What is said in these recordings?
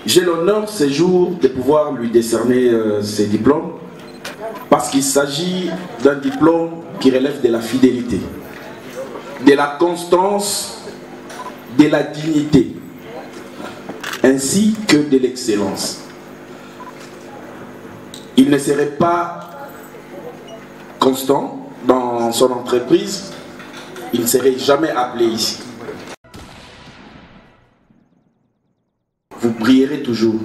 J'ai l'honneur ce jour de pouvoir lui décerner ses diplômes parce qu'il s'agit d'un diplôme qui relève de la fidélité, de la constance, de la dignité, ainsi que de l'excellence. Il ne serait pas constant dans son entreprise, il ne serait jamais appelé ici. Vous brillerez toujours.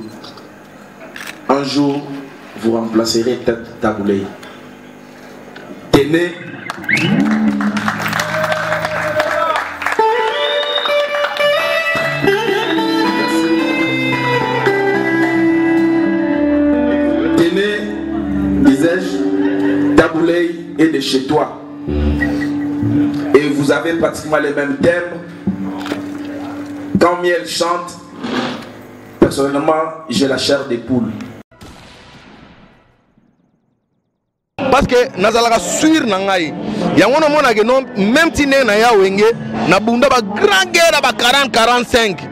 Un jour, vous remplacerez Tête Taboulé. Tenez. Tenez, disais-je, Taboulé est de chez toi. Et vous avez pratiquement les mêmes thèmes. Quand Miel chante, personnellement, j'ai la chair des poules. Parce que nazalaka suir na ngai yango na mona que non même tine na ya wenge na bunda ba grand guerre ba 40 45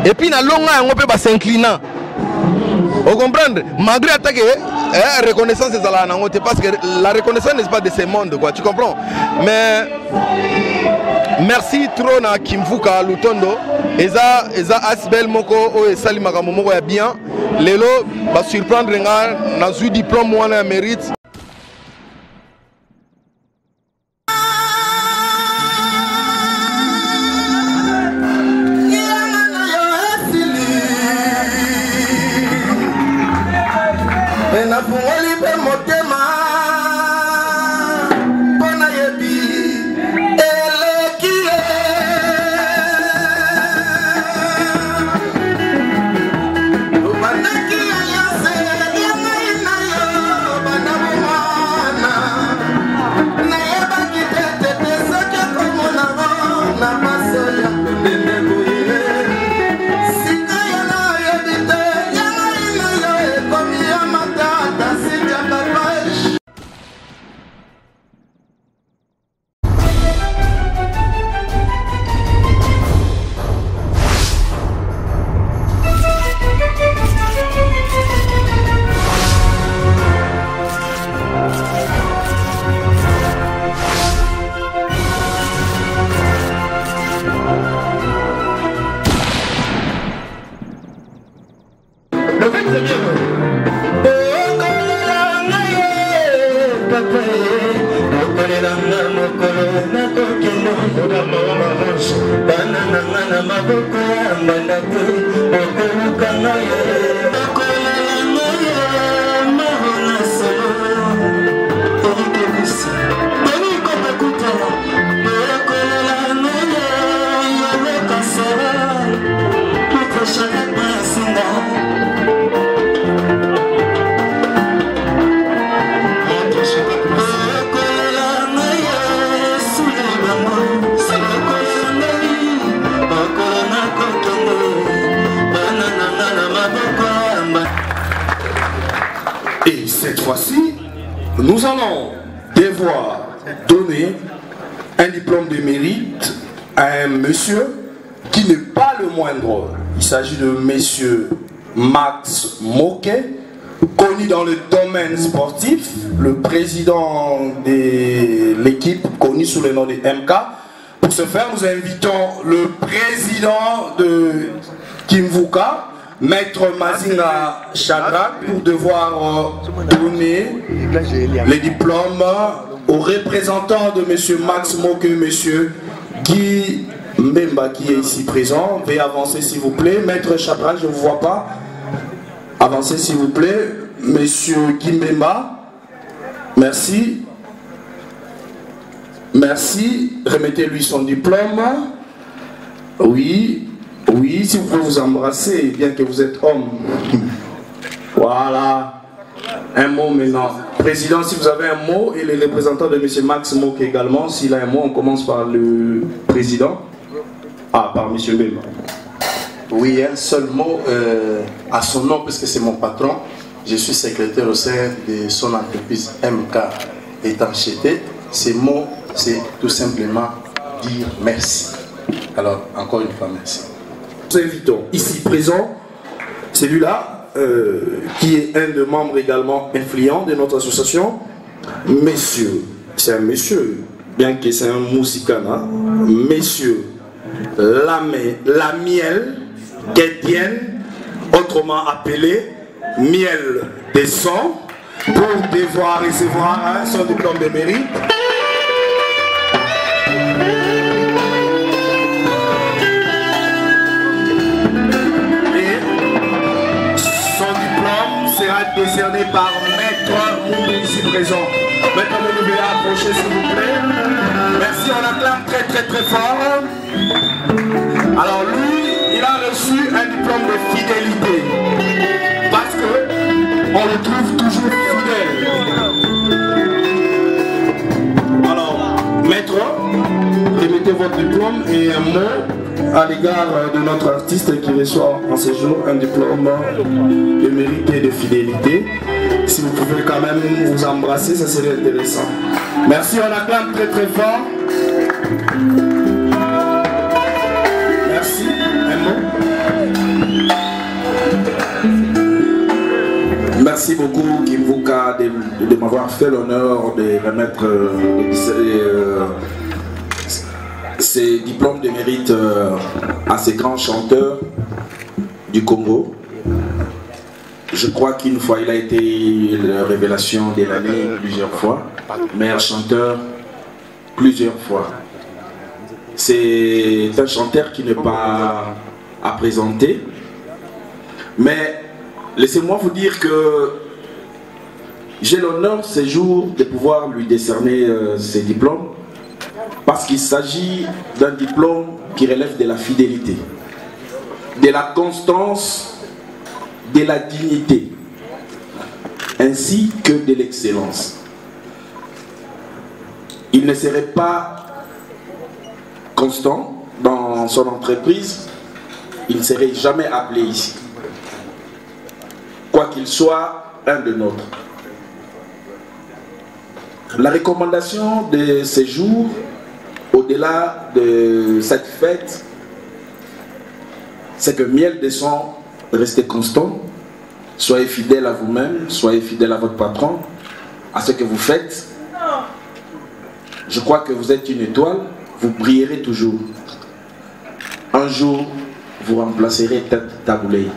et puis na longa yango pe ba s'inclinant. Vous comprenez? Malgré attaque reconnaissance des ala na ngote parce que la reconnaissance n'est pas de ce monde quoi, tu comprends? Mais merci trop na Kimvuka Lutondo eza asbel moko o esali makambo moko ya bien lelo ba surprendre nga na zui diplôme wana ya mérite. Et cette fois-ci, nous allons devoir donner un diplôme de mérite à un monsieur qui n'est pas le moindre. Il s'agit de monsieur Max Moquet, connu dans le domaine sportif, le président de l'équipe connu sous le nom de MK. Pour ce faire, nous invitons le président de Kimvuka, Maître Mazinga Chadrak, pour devoir donner les diplômes aux représentants de M. Max Moquet, M. Guy Mbemba qui est ici présent. Veuillez avancer s'il vous plaît. Maître Chadrak, je ne vous vois pas. Avancez s'il vous plaît. M. Guy Mbemba, merci. Merci. Remettez-lui son diplôme. Oui. Oui, si vous pouvez vous embrasser, bien que vous êtes homme. Voilà. Un mot maintenant. Président, si vous avez un mot, et les représentants de M. Max Moquet également, s'il a un mot, on commence par le président. Ah, par M. Mbemba. Oui, un seul mot à son nom, puisque c'est mon patron. Je suis secrétaire au sein de son entreprise MK Étanchéité. Ces mots, c'est tout simplement dire merci. Alors, encore une fois, merci. Nous invitons ici présents celui-là, qui est un des membres également influents de notre association, Messieurs, c'est un monsieur, bien que c'est un musicana, Messieurs, la miel, Guédienne, autrement appelé miel des sons, pour devoir recevoir son diplôme de mérite. Et son diplôme sera décerné par Maître Moundou ici présent. Maître Moundou, veuillez approcher s'il vous plaît. Merci, on acclame très très très fort. Alors lui, il a reçu un diplôme de fidélité. Parce que on le trouve toujours fidèle. Alors, maître, remettez votre diplôme et un mot à l'égard de notre artiste qui reçoit en ce jour un diplôme de mérite et de fidélité. Si vous pouvez quand même vous embrasser, ça serait intéressant. Merci, on acclame très très fort. Merci, un mot. Merci beaucoup Kimvuka de m'avoir fait l'honneur de remettre ces diplômes de mérite à ces grands chanteurs du Congo. Je crois qu'une fois il a été la révélation de l'année plusieurs fois, meilleur chanteur plusieurs fois. C'est un chanteur qui n'est pas à présenter, mais laissez-moi vous dire que j'ai l'honneur ces jours de pouvoir lui décerner ces diplômes parce qu'il s'agit d'un diplôme qui relève de la fidélité, de la constance, de la dignité, ainsi que de l'excellence. Il ne serait pas constant dans son entreprise, il ne serait jamais appelé ici. Quoi qu'il soit un de nôtres. La recommandation de ces jours, au-delà de cette fête, c'est que miel des sons, restez constant, soyez fidèle à vous-même, soyez fidèle à votre patron, à ce que vous faites. Je crois que vous êtes une étoile, vous brillerez toujours. Un jour, vous remplacerez Taboulé.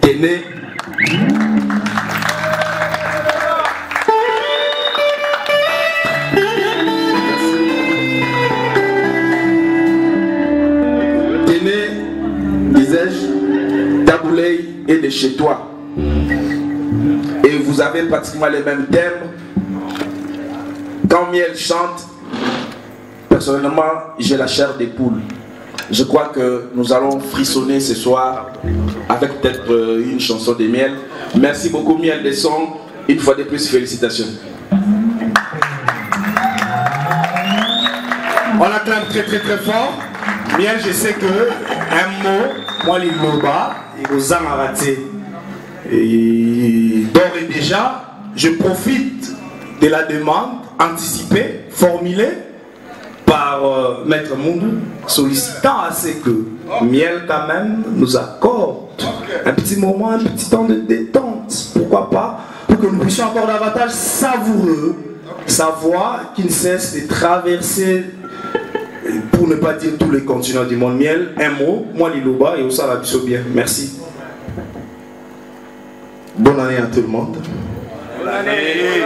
Tenez. Tenez, disais-je, Taboulé est de chez toi. Et vous avez pratiquement les mêmes thèmes. Quand Miel chante, personnellement, j'ai la chair des poules. Je crois que nous allons frissonner ce soir avec peut-être une chanson de Miel. Merci beaucoup Miel des sons. Une fois de plus, félicitations. On acclame très très très fort. Miel, je sais que un mot, moi l'Iloba, il vous a raté. Et d'ores et déjà, je profite de la demande anticipée, formulée par Maître Moundou, sollicitant à ce que Miel quand même nous accorde un petit moment, un petit temps de détente, pourquoi pas, pour que nous puissions encore davantage savourer sa voix qui ne cesse de traverser, pour ne pas dire tous les continents du monde. Miel, un mot, moi l'Iloba et au Salabiso bien. Merci. Bonne année à tout le monde. Bonne année.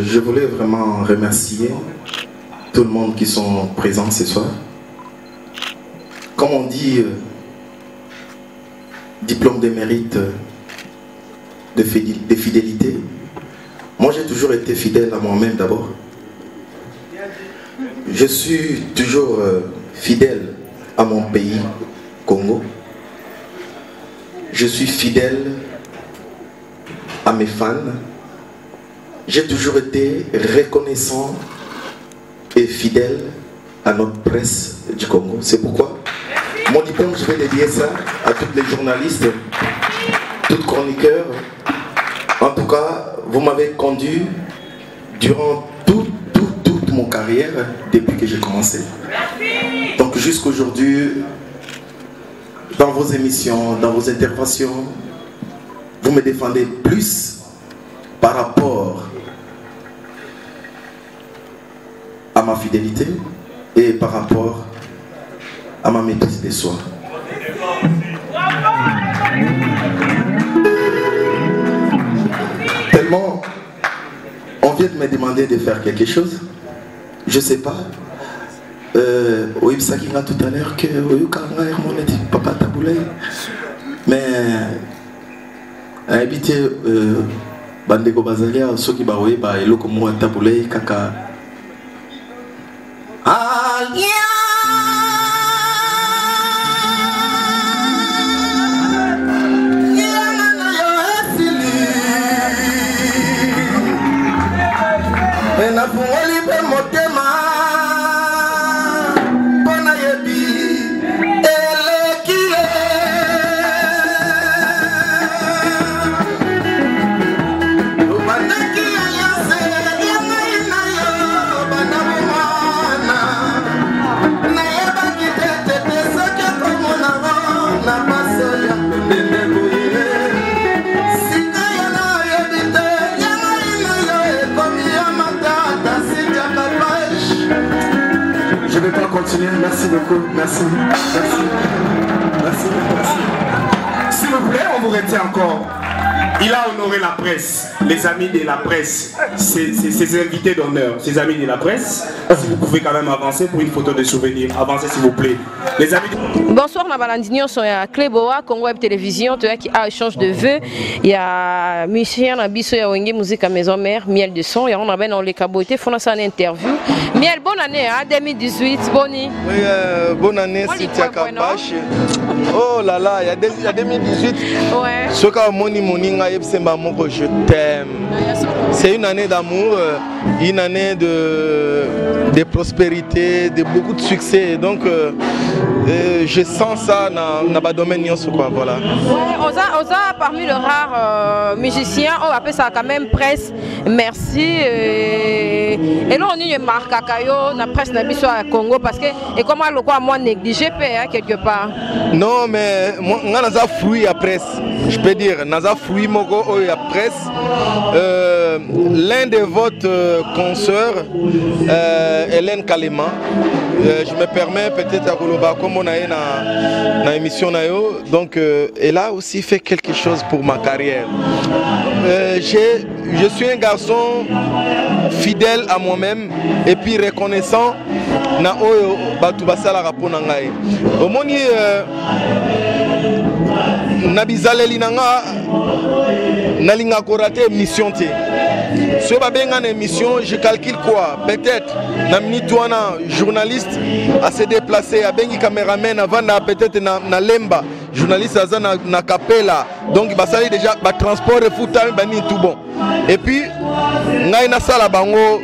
Je voulais vraiment remercier tout le monde qui sont présents ce soir. Comme on dit, diplôme de mérite de fidélité. Moi j'ai toujours été fidèle à moi-même d'abord. Je suis toujours fidèle à mon pays, Congo. Je suis fidèle à mes fans. J'ai toujours été reconnaissant et fidèle à notre presse du Congo. C'est pourquoi mon diplôme, je vais dédier ça à tous les journalistes, tous chroniqueurs. En tout cas, vous m'avez conduit durant toute mon carrière depuis que j'ai commencé. Donc jusqu'aujourd'hui, dans vos émissions, dans vos interventions, vous me défendez plus par rapport à ma fidélité et par rapport à ma maîtrise de soi. Tellement on vient de me demander de faire quelque chose, je sais pas. Oui, ça qui a tout à l'heure que papa taboulay, mais habité bandeko bazalia ceux qui baoye ba eloko mo taboulay kaka Merci beaucoup, merci. S'il vous plaît, on vous retient encore. Il a honoré la presse, les amis de la presse, ses invités d'honneur, ses amis de la presse. Si vous pouvez quand même avancer pour une photo de souvenir, avancez s'il vous plaît. Les amis. Bonsoir, Nabalandinion, sur Cléboa, Congo Web Télévision, qui a échange de vœux. Il y a Michel Nabiso, il y a Wenge Musique à Maison Mère, Miel de Son, il y a on dans les cabotés, font ça en interview. Miel, bonne année, hein, 2018, Bonnie. Oui, bonne année, Cynthia Kapache. Oh là là, il y a 2018. Ouais. Ce qu'a moni je t'aime. C'est une année d'amour, une année de prospérité, de beaucoup de succès. Donc, je sens ça dans le domaine quoi, voilà. Ouais, on a parmi les rares musiciens, on appelle ça quand même presse. Merci. Et là, on y marque à Kayo, la presse n'a pas à Congo parce que, et comment le quoi, moi, négligé quelque part. Non, mais moi, on a fruit à presse. Je peux dire, on a fruit mogo à presse. L'un de votre consoeurs, Hélène Kalema, je me permets peut-être à Koloba, comme on a eu dans l'émission, donc elle a aussi fait quelque chose pour ma carrière. Je suis un garçon fidèle à moi-même et puis reconnaissant na oyo batu basala rapona ngai. Omoni na bizaleli nanga nalinga korate mission te. Si on a une émission, je calcule quoi? Peut-être, na minitouana journaliste à se déplacer, à bengi caméraman avant peut-être na lemba, journaliste à na capella, donc bah ça déjà bah transport et foot bani tout bon. Et puis, na ina sala bango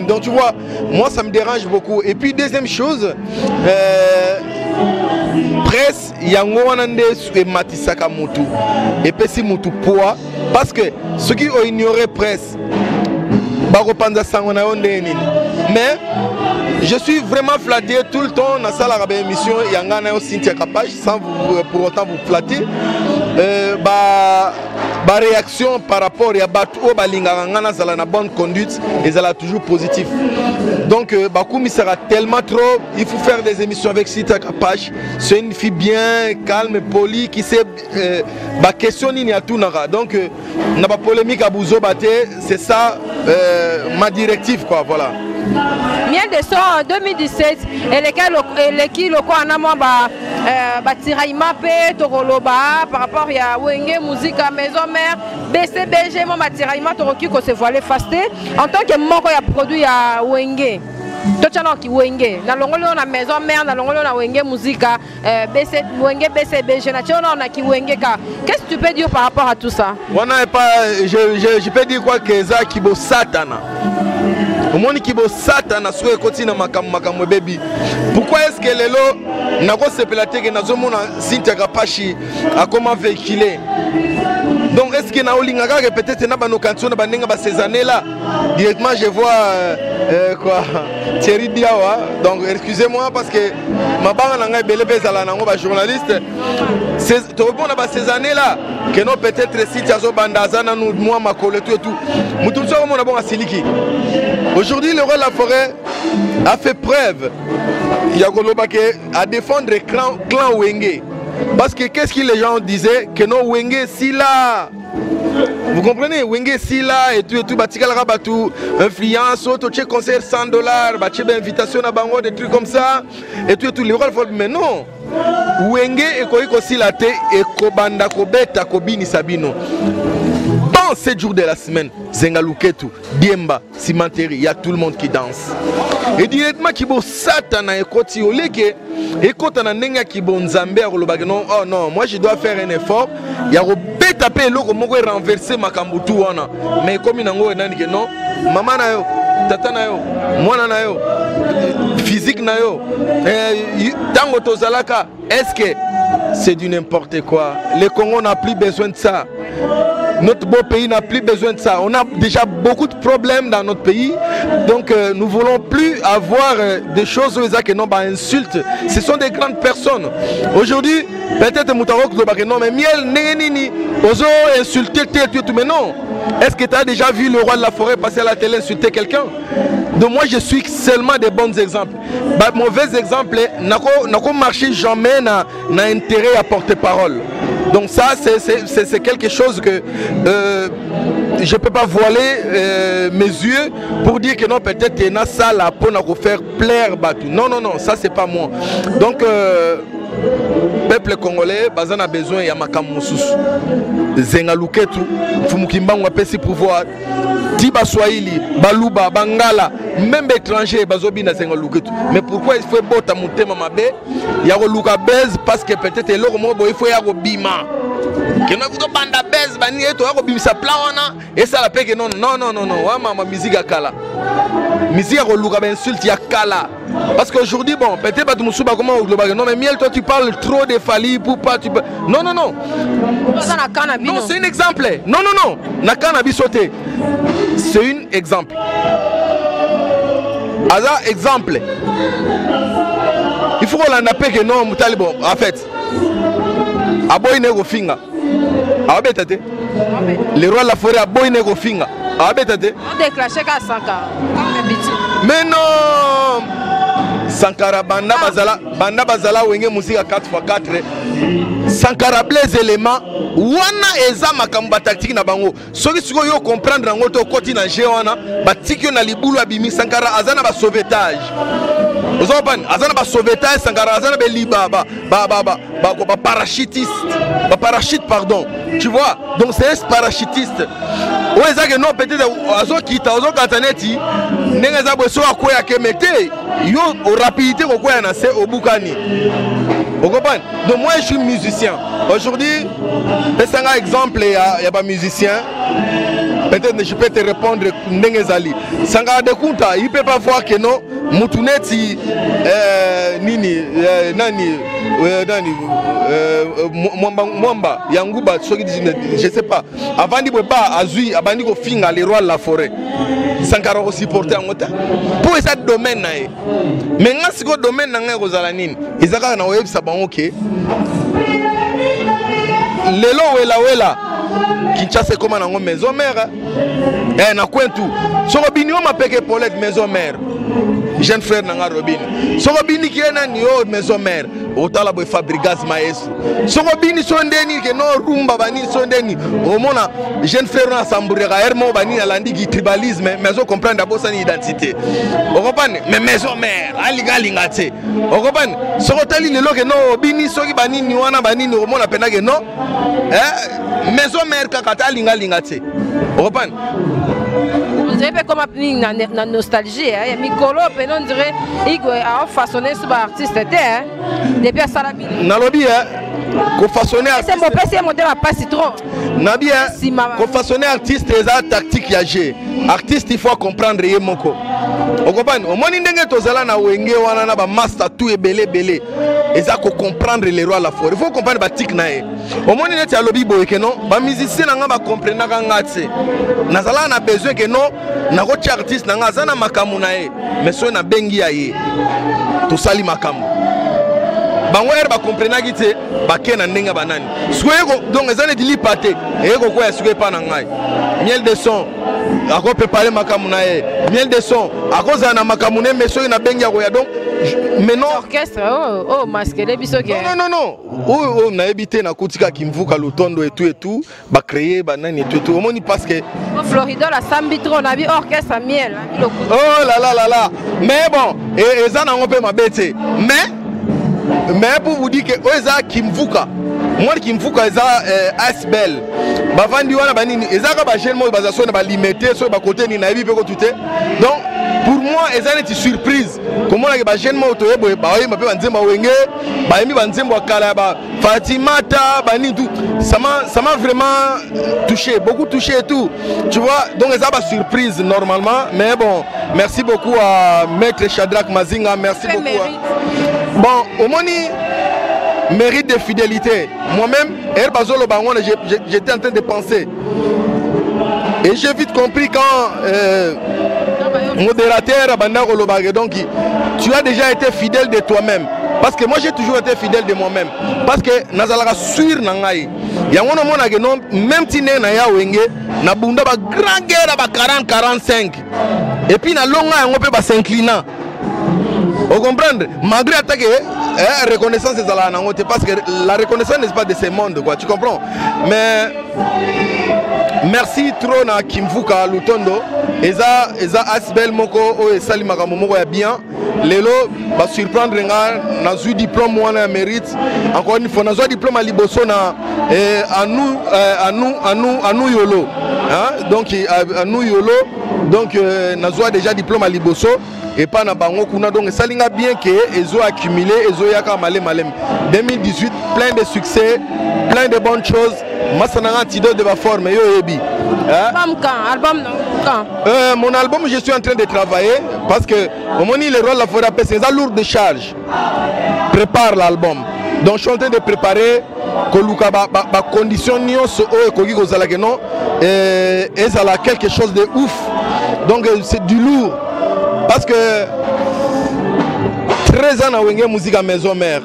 donc tu vois, moi ça me dérange beaucoup. Et puis deuxième chose, presse yango wanande et matisaka mutu et pesi mutu poids parce que ceux qui ont ignoré presse baropanza sangona ondeni mais je suis vraiment flatté tout le temps dans la salle émission yangana au Cynthia Kapache sans pour autant vous flatter réaction par rapport à Batu Balinga na bonne conduite et ça toujours positif. Donc Bakoumi sera tellement trop, il faut faire des émissions avec Cynthia Kapache. C'est une fille bien calme, polie qui sait question ni à tout nara. Donc n'a pas polémique à Bouzo Baté, c'est ça ma directive quoi, voilà. Miel de Son en 2017 et l'équipe locale en amont tiraillement par rapport à Wenge Musique à Maison Mère BCBG mon tiraillement toroki ko se voiler fasté en tant que moko ya produit à Wenge tochana ki Wenge na longolo na Maison Mère na longolo na Wenge Musique BC Wenge BCBG na chona na ki Wenge ka. Qu'est-ce que tu peux dire par rapport à tout ça? On n'a pas je peux dire quoi que ça qui bo satana. Omoni kibo satana soué continue makambo baby. Pourquoi est-ce que lelo nako se pelate que nazomona Cynthia Kapache a comment véhiculer Donc est-ce que na olingaka que peut-être na bano canton na banenga ba ces années là directement je vois quoi Thierry Diawa. Donc excusez-moi parce que ma banga na ngai belé bezala nango ba journaliste c'est to répondre à ces années là que non peut-être si tiazo bandaza na nous moi ma colo tout et tout mutu so mo na bon asiliki. Aujourd'hui le roi de la forêt a fait preuve à défendre le clan Wenge. Parce que qu'est-ce que les gens disaient? Que non, Wenge si là. Vous comprenez? Wenge si là et tout, batika la batou, influence, auto check concert $100, baché invitation à Bango, des trucs comme ça, et tout, les rois mais non. Wenge et Koiko si la te et Kobanda Kobeta Kobini Sabino. Dans 7 jours de la semaine, Zengaluketu, Diemba, Cimenterie, il y a tout le monde qui danse. Et directement, qui bon Satana et Koti Oleke, et quand on a nenga qui bon Nzambe, non, oh non, moi je dois faire un effort. Il y a un tapé l'eau comme on renverser ma kambutu wana. Mais comme il y a un non, maman na yo, tata na yo, mwana na yo, physique na yo, tango tozalaka, est-ce que c'est du n'importe quoi? Le Congo n'a plus besoin de ça. Notre beau pays n'a plus besoin de ça. On a déjà beaucoup de problèmes dans notre pays. Donc nous ne voulons plus avoir des choses où ils que non, bah, insultes. Ce sont des grandes personnes. Aujourd'hui, peut-être Moutarok non, mais miel, nénini, oso insulter, tout, mais non. Est-ce que tu as déjà vu le roi de la forêt passer à la télé insulter quelqu'un? Donc moi je suis seulement des bons exemples. Bah, mauvais exemple, n'a pas marché jamais n'a intérêt à porter parole. Donc ça c'est quelque chose que je ne peux pas voiler mes yeux pour dire que non peut-être il y a ça là pour nous faire plaire Batu. Non, ça c'est pas moi. Donc peuple congolais, bazan a besoin ya makamoussous. Zengaluketu, Fumukimbango pesi pouvoir. Tiba Swahili, Baluba, Bangala, même étranger, Bazobina Zengaluketu. Mais pourquoi il faut bota mutema mabe? Yaro luka bez parce que peut-être l'autre mot il faut yaro bima. Que nous vous banda bez bani et toi bim sa plaona et ça la paix que non wa ma musique à kala. Musique à luka ben insulte ya kala. Parce qu'aujourd'hui, bon, peut-être pas tout le monde comment global. Non, mais Miel, toi tu parles trop de Fali pour pas. Tu... Non. Non, c'est un exemple. Non. Na cannabis sauté. C'est un exemple. Alors, exemple. Il faut qu'on en appelle que non, Moutalibon. En fait, Aboy Nego Finga. Abetate. Le roi de la forêt, Aboy Nego Finga. Abetate. On déclenche qu'à 5 ans. Mais non! Sankara banda bazala wenge musique à 4x4. Sankara blaise éléments wana eza makamba tactique na bango. Soki siko yo comprendre ngo to koti na jeu wana batiki na libulu abimi Sankara azana ba sauvetage. Ozoban azana ba sauvetage Sankara azana be liba ba parachutiste. Ba parachute pardon. Tu vois? Donc c'est un parachutiste. Ouais ça que non peut-être azo kita azo kataneti nenga za boso akoya kemete yo au rapidité kokoya na se obukani. Vous comprenez? Donc moi je suis musicien. Aujourd'hui, c'est un exemple, il y a pas musicien. Peut-être je peux te répondre Ndengezali. Sanga de Kunta, il ne peut pas voir que non, Moutouneti, Nini, Nani, Mwamba, Yanguba, je ne sais pas. Avant de pas Azui, avant de finir les rois de la forêt. Sankara aussi porté en mota. Pour ce domaine, mais dans ce domaine, ils ont web saban ok. Lelo wela Kinshasa comme na maison mère. Na kwentu. Soko binyo mapeke Paulette maison mère. Jeune frère nanga Robin. Soko bini ki na ni o maison mère. Otala boy Fabrigas Maestro. Soko bini sondeni ke no rumba bani sondeni. Omona jeune frère na samburera hermo bani na landi tribalisme mais on comprend d'abord son identité. On comprend mais maison mère aliga lingate. On comprend soko tali lelo ke no bini soki bani ni wana bani ni omona pena ke no maison mère kakata lingate. On comprend. Vous avez comme la nostalgie, il y a Mikolo, on dirait qu'il a façonné ce artiste depuis à Salami. Nalobi, façonner artiste na bien ko façonner artiste eza tactique ya jeu artiste il faut comprendre ye moko o comprendre o moni ndenge tozala na wenge wana na ba master tout ebele belé eza ko comprendre les rois la forêt il faut comprendre ba tic na ye o moni neti alobi boye ke non ba musicien nga ba comprendre ka ngati nazala na besoin ke non na ko artiste nga za na makamu na ye mais so na bengi ya ye to sali makamu bango er ba comprendre ki ba kena ndenge banani soyeko donc ezane dili pate eko ko ya soye pa na ngai miel de son ako préparer makamu na ye miel de son ako za na makamu ne mais soye na bengi ya ko ya donc maintenant orchestre oh masque de biso ke non oh na ebité na kutika kimvuka lutondo et tout ba créer banani et tout omoni parce que Florida la sambitro na bi orchestre miel oh là mais bon et ça na ngopé mabete mais pour vous dire que Oeza Kimvuka, moi Kimvuka eza Asbel, bavandi wana banini, eza ka ba jeune mo bazaso na ba limité so ba côté ni na ebi peko tuté. Donc pour moi eza une surprise. Comment la ba jeune mo to yebo ba oyi mape banzemba wenge, ba yemi banzemba kala ba Fatimata bani tout. Ça m'a vraiment touché, beaucoup touché et tout. Tu vois, donc eza ba surprise normalement, mais bon, merci beaucoup à Maître Shadrach Mazinga, merci beaucoup. Bon, au moni mérite de fidélité. Moi-même, j'étais en train de penser. Et j'ai vite compris quand modérateur donc tu as déjà été fidèle de toi-même. Parce que moi j'ai toujours été fidèle de moi-même. Parce que nazalaka sur nangai. Yangono mona que non même si na ya wenge na bunda ba grand guerre ba 40-45. Et puis na longa yango pe ba s'inclinant. Vous comprenez? Malgré attaque, reconnaissance des alanangote parce que la reconnaissance n'est pas de ce monde, quoi. Tu comprends? Mais merci trop na Kimvuka Lutondo. Eza Asbel moko o sali makambo moko ya bien. Lelo va surprendre na zu diplôme wana mérite. Encore une fois na zu diplôme à liboso na à nous yolo. Hein? Donc à nous yolo. Donc na zu déjà diplôme à liboso. Et pas na bango kuna donc ça linga bien que ils ont accumulé ils ont yaka malem 2018 plein de succès plein de bonnes choses masana antidote de ma forme yo yebi album quand mon album je suis en train de travailler parce que au moment le rôle la forêt c'est ça lourd de charge prépare l'album donc je suis en train de préparer koluka ba condition nyonso o ekoki kozala que non et ça a quelque chose de ouf donc c'est du lourd. Parce que 13 ans à Wenge musique à maison mère,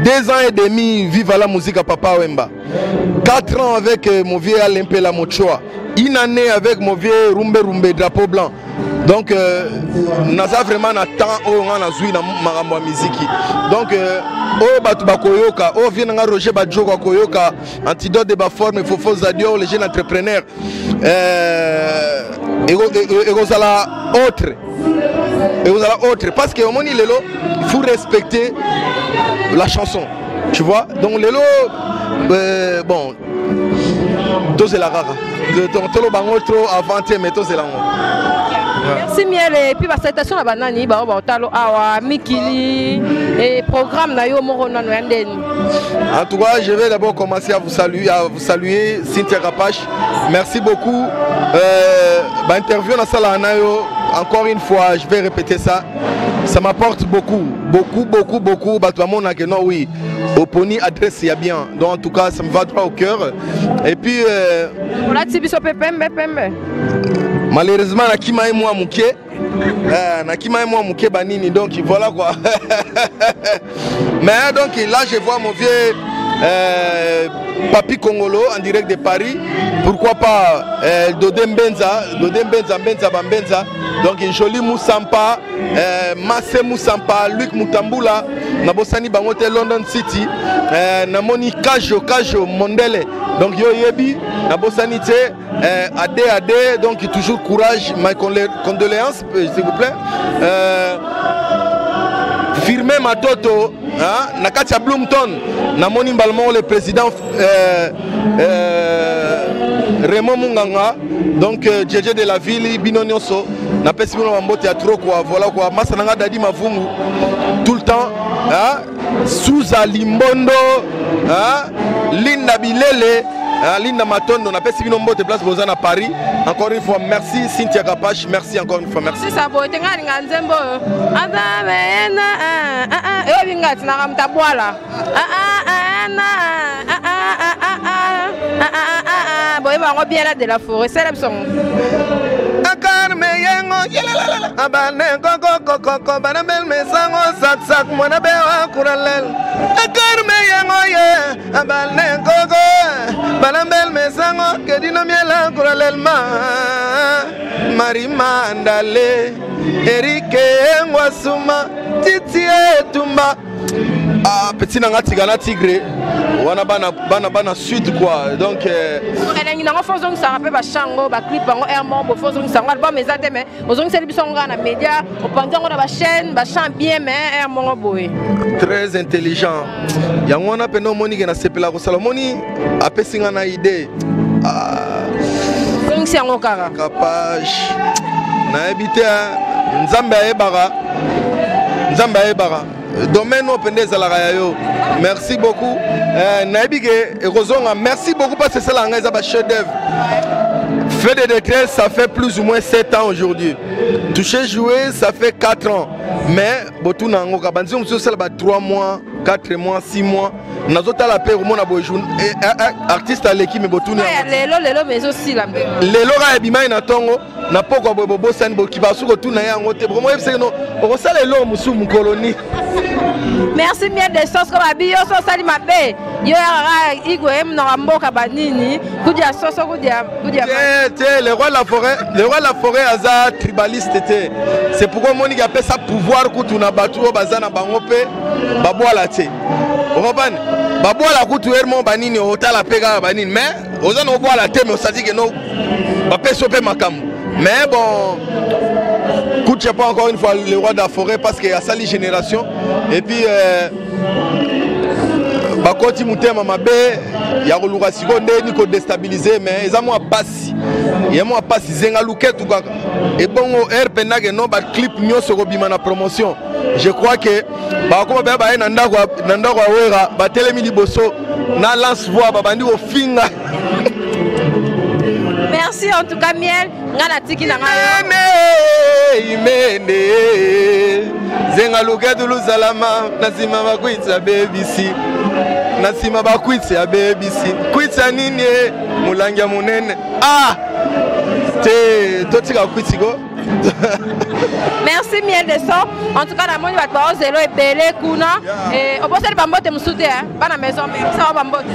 2 ans et demi vive à la musique à Papa Wemba, 4 ans avec mon vieux Alimpe la Mochoa, 1 année avec mon vieux Rumbe drapeau blanc. Donc naza vraiment na temps o nga zui na marambo musique. Donc o batu bakoyoka, o vient nga Roger Badjoko koyoka, antidote de ba forme fofo zadio les jeunes entrepreneurs. Et vous allez autre. Et vous allez autre. Parce que au moment il faut respecter la chanson. Tu vois? Donc Lelo, bon, tout c'est la rare. Tout le bango trop avanté, mais tout c'est la Merci Miel et puis la citation à Banani, Talo Awa, Mikili et programme Nayo Morona Noyanden. En tout cas, je vais d'abord commencer à vous saluer Cynthia Rapache. Merci beaucoup. Interview dans Sala Nayo, encore une fois, je vais répéter ça. Ça m'apporte beaucoup. Batouamon a que non, oui. Oponi adresse y a bien. Donc en tout cas, ça me va droit au cœur. Et puis. Malheureusement, Nakima et moi mouké. Nakima et moi mouké banini. Donc voilà quoi. Mais donc là, je vois mon vieux Papi Congolo en direct de Paris. Pourquoi pas Dodem Benza. Donc Joli Moussampa, Massé Moussampa, Luc Moutambula, Nabosani Bangote London City, Namoni Kajo Mondele. Donc yo yebi, Nabosani te AD, donc toujours courage, mes condoléances s'il vous plaît. Firmé Matoto, Nakatia Bloomton, Namoni Balmont le président Raymond Munganga, donc Djedje de la ville, Binonioso, n'a pas si on mbote à trop quoi, voilà quoi, Masananga Dadi Mavungu, tout le temps, hein, Souza Limbondo, hein, Linda Bilele, Linda Matondo, n'a pas si on mbote place Bozan à Paris. Encore une fois, merci Cynthia Kapache, merci encore une fois, merci. Si ça va, tu as un zembo, bien là de la forêt, c'est la son. Ah, petit nanga tigana tigre wana bana sud quoi donc elle nanga fozong ça rappelle ba chango ba clip bango airmont bo fozong ça ngwa ba mezate mais ozong seli bisonga na média o panza ngona ba chaîne ba chant bien mais airmont boy très intelligent yango wana peno moni ke na sepela ko salomoni apesinga na idée donc c'est ngo kara capage na ebité nzambe ayebara domaine open des yo. Merci beaucoup. Naibige Rozonga, merci beaucoup parce que c'est la chef d'œuvre. Fait de détresse, ça fait plus ou moins 7 ans aujourd'hui. Toucher jouer, ça fait 4 ans. Mais botou nango kabanzi on se 3 mois, 4 mois, 6 mois. Nazota la paix au monde artiste à l'équipe mais botou lelo mais aussi la lelo ga ebima na tongo na poko bobo san bo kibasu ko tuna yango te vraiment c'est non on sala lelo musu mu colonie. Merci bien de sauce comme abio so sali mabe yo ya igo em na mboka banini kudia soso kudia le roi de la forêt aza tribaliste était c'est pourquoi moni appelle ça pouvoir kutu na batu bazana bango pe babwala te robane babwala kutu hermon banini otala pega banini mais ozana obwala te mais osadi que non ba peso pe makambo mais bon Koutia pas encore une fois le roi de la forêt parce qu'il y a sali génération et puis bakoti mutema mabe ya koluka sikonde ni ko déstabiliser mais eza moi passe zenga luketu kaka et bon RPNA que non ba clip nyoso ko bima na promotion je crois que ba ko ba na ndako wera ba telemi liboso na lance voix ba bandi ko finga. Merci en tout cas Miel ngana tiki na ngayo imene zenga luketu luzalama nasima bakwitsa bebisi nasima bakwitsa bebisi kwitsa nini mulangya munene te totika kwitsiko. Merci Miel de son. En tout cas la moni va zéro et belé kuna et au poste de bambote musute pas na maison mais ça va bambote.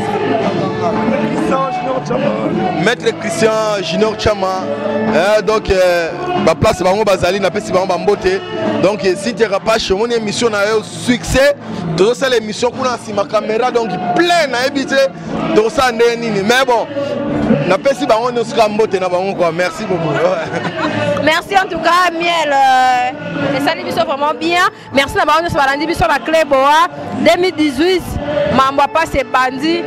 Maître Christian Junior Chama donc ba place bango bazali na pesi bango bambote donc si tu rapache mon émission na succès to ça l'émission kuna si ma caméra donc plein na habité to ça nini mais bon na pesi bango no skambote na bango quoi merci beaucoup. Merci en tout cas Miel et ça l'émission vraiment bien. Merci na bango so balandi biso la clé boa 2018 mambo pas c'est bandi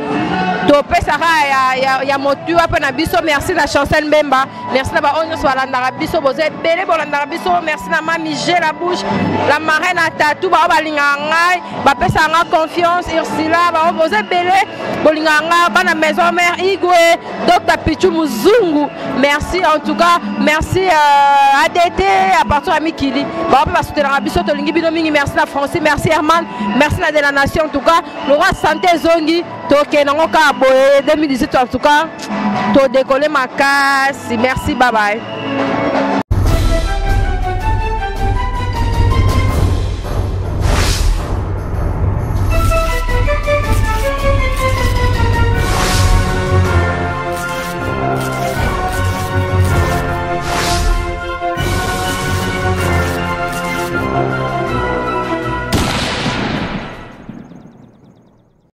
topé Sarah ya motu apa na biso merci la chancel Mbemba merci na ba onyo so balanda biso boze belé bolanda biso merci na mami G la bouche la marraine à tatou ba balinga ngai ba pesa nga confiance Ursula ba boze belé bolinga nga ba na maison mère Igwe Dr Pichu Muzungu merci en tout cas merci ADT à partir de Mikili ba ba soutenir biso to lingi bino mingi merci na Francis merci Herman merci na de la nation en tout cas le roi santé zongi toke nango ka boye 2018 en tout cas to décoller ma casse merci bye bye.